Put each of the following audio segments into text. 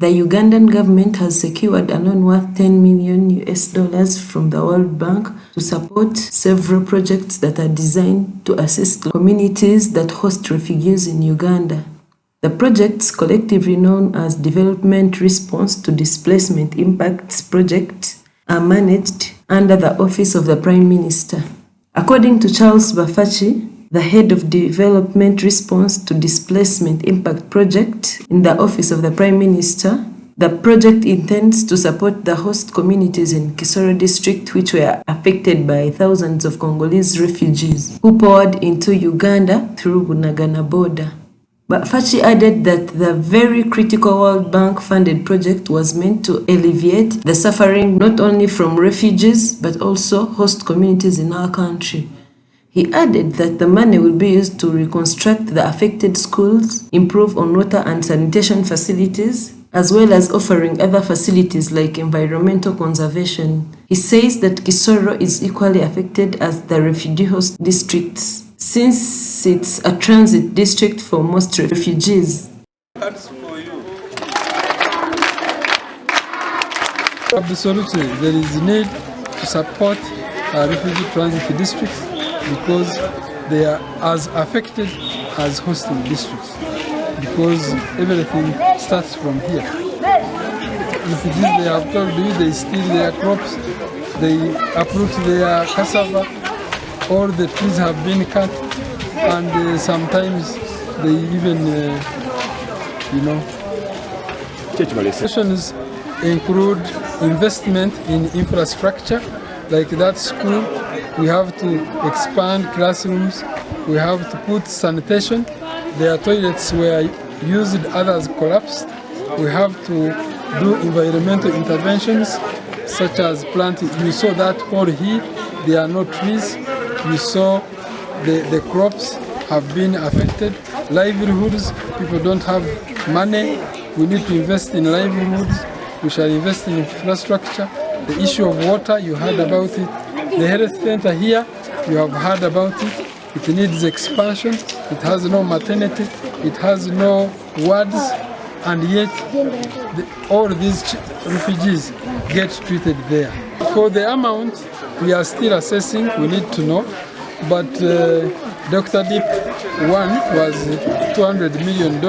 The Ugandan government has secured a loan worth $10 million from the World Bank to support several projects that are designed to assist communities that host refugees in Uganda. The projects, collectively known as Development Response to Displacement Impacts Project, are managed under the Office of the Prime Minister. According to Charles Bafaki, the head of Development Response to Displacement Impact Project in the Office of the Prime Minister, the project intends to support the host communities in Kisoro district, which were affected by thousands of Congolese refugees who poured into Uganda through Bunagana border. But Bafaki added that the very critical World Bank funded project was meant to alleviate the suffering not only from refugees but also host communities in our country. He added that the money will be used to reconstruct the affected schools, improve on water and sanitation facilities, as well as offering other facilities like environmental conservation. He says that Kisoro is equally affected as the refugee host districts, since it's a transit district for most refugees. Absolutely, there is a need to support refugee transit districts because they are as affected as hosting districts, because everything starts from here. Refugees, they have told you, they steal their crops, they uproot their cassava, all the trees have been cut, and sometimes they even, solutions include investment in infrastructure, like that school. We have to expand classrooms, we have to put sanitation. Their toilets were used, others collapsed. We have to do environmental interventions such as planting. You saw that all here, there are no trees. You saw the crops have been affected. Livelihoods, people don't have money. We need to invest in livelihoods. We shall invest in infrastructure. The issue of water, you heard about it. The health center here, you have heard about it. It needs expansion. It has no maternity. It has no wards. And yet, all these refugees get treated there. For the amount, we are still assessing. We need to know. But Dr. DIP 1 was $200 million.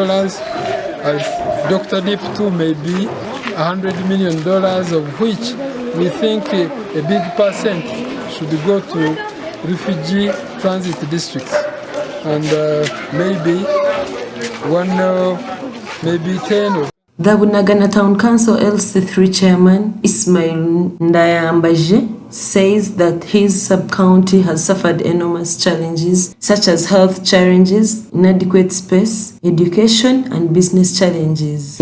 Dr. DIP 2 may be $100 million, of which we think a big percent should go to refugee transit districts, and maybe 10. The Bunagana Town Council LC3 chairman Ismail Ndayambaje says that his sub-county has suffered enormous challenges such as health challenges, inadequate space, education and business challenges.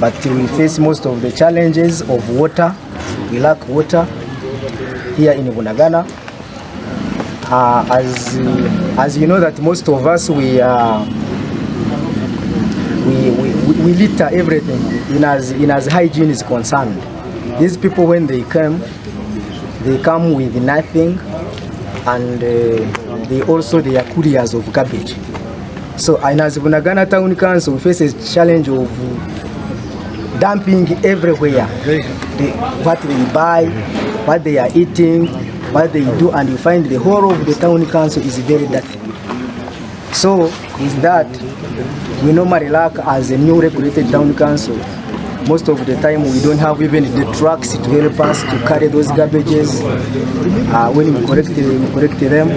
But we face most of the challenges of water. We lack water here in Bunagana. As you know that most of us we litter everything in as hygiene is concerned. These people, when they come with nothing, and they are couriers of garbage. So in as Bunagana Town Council, we face a challenge of dumping everywhere. What they buy, what they are eating, what they do, and you find the whole of the town council is very dirty. So is that we normally lack, as a new regulated town council, most of the time we don't have even the trucks to help us to carry those garbages. When we collect them,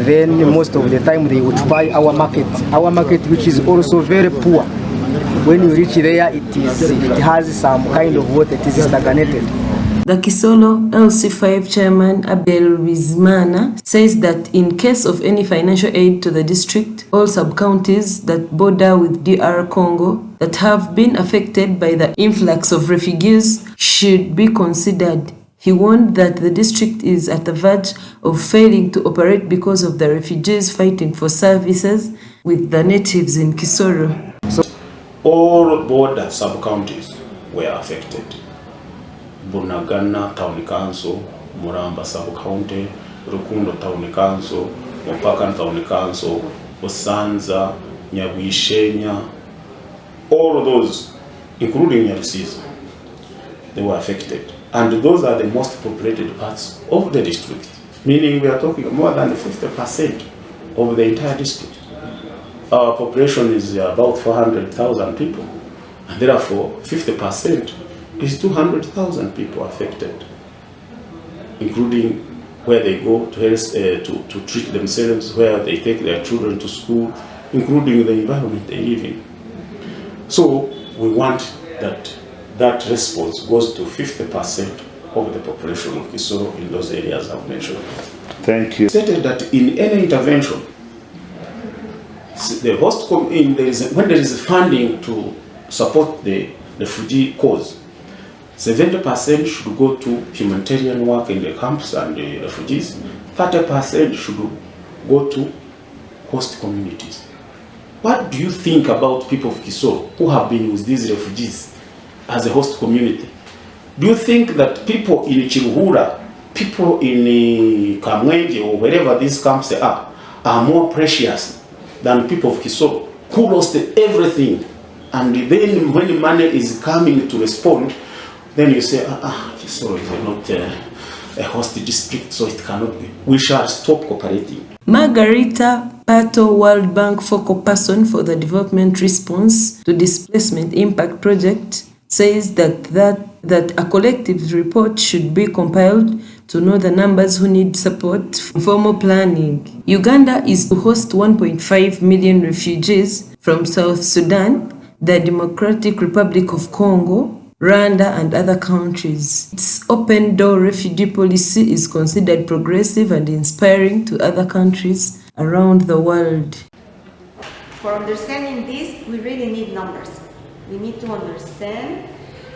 then most of the time they occupy our market, which is also very poor. When you reach there, it has some kind of water, it is stagnated. The Kisoro LC5 chairman Abel Bizmana says that in case of any financial aid to the district, all sub-counties that border with DR Congo that have been affected by the influx of refugees should be considered. He warned that the district is at the verge of failing to operate because of the refugees fighting for services with the natives in Kisoro. All border sub-counties were affected. Bunagana Town Council, Muramba Sub-County, Rukundo Town Council, Mopaka Town Council, Osanza, Nyabwishenya, all of those including Nyarusiza, they were affected. And those are the most populated parts of the district, meaning we are talking more than 50% of the entire district. Our population is about 400,000 people, and therefore 50% is 200,000 people affected, including where they go to health, to treat themselves, where they take their children to school, including the environment they live in. So we want that response goes to 50% of the population of Kisoro in those areas I've mentioned. Thank you. Stated that in any intervention, the host when there is funding to support the refugee cause, 70% should go to humanitarian work in the camps and the refugees, 30% should go to host communities. What do you think about people of Kisoro who have been with these refugees as a host community? Do you think that people in Chiruhura, people in Kamwenge or wherever these camps are more precious than people of Kisoro who lost everything? And then when money is coming to respond, then you say, Kisoro is not a host district, so it cannot be. We shall stop cooperating. Margarita Pato, World Bank focal person for the development response to Displacement Impact Project, says that a collective report should be compiled to know the numbers who need support for formal planning. Uganda is to host 1.5 million refugees from South Sudan, the Democratic Republic of Congo, Rwanda, and other countries. Its open-door refugee policy is considered progressive and inspiring to other countries around the world. For understanding this, we really need numbers. We need to understand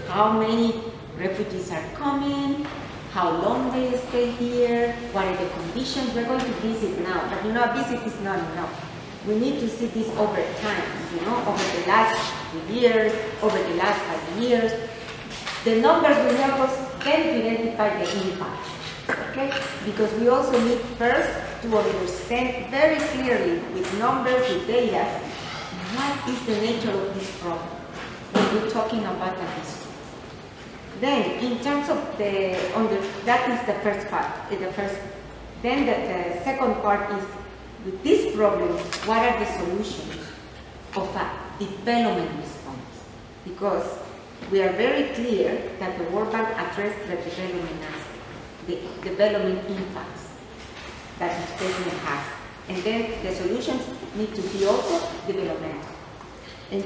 how many refugees are coming, how long they stay here, what are the conditions. We're going to visit now, but a visit is not enough. We need to see this over time, over the last 2 years, over the last 5 years. The numbers will help us then to identify the impact, okay? Because we also need first to understand very clearly with numbers, with data, what is the nature of this problem when we're talking about a district. Then, in terms of that is the first part. Then the second part is, with this problem, what are the solutions of a development response? Because we are very clear that the World Bank addressed the development aspect, the development impacts that displacement has. And then the solutions need to be also developmental. And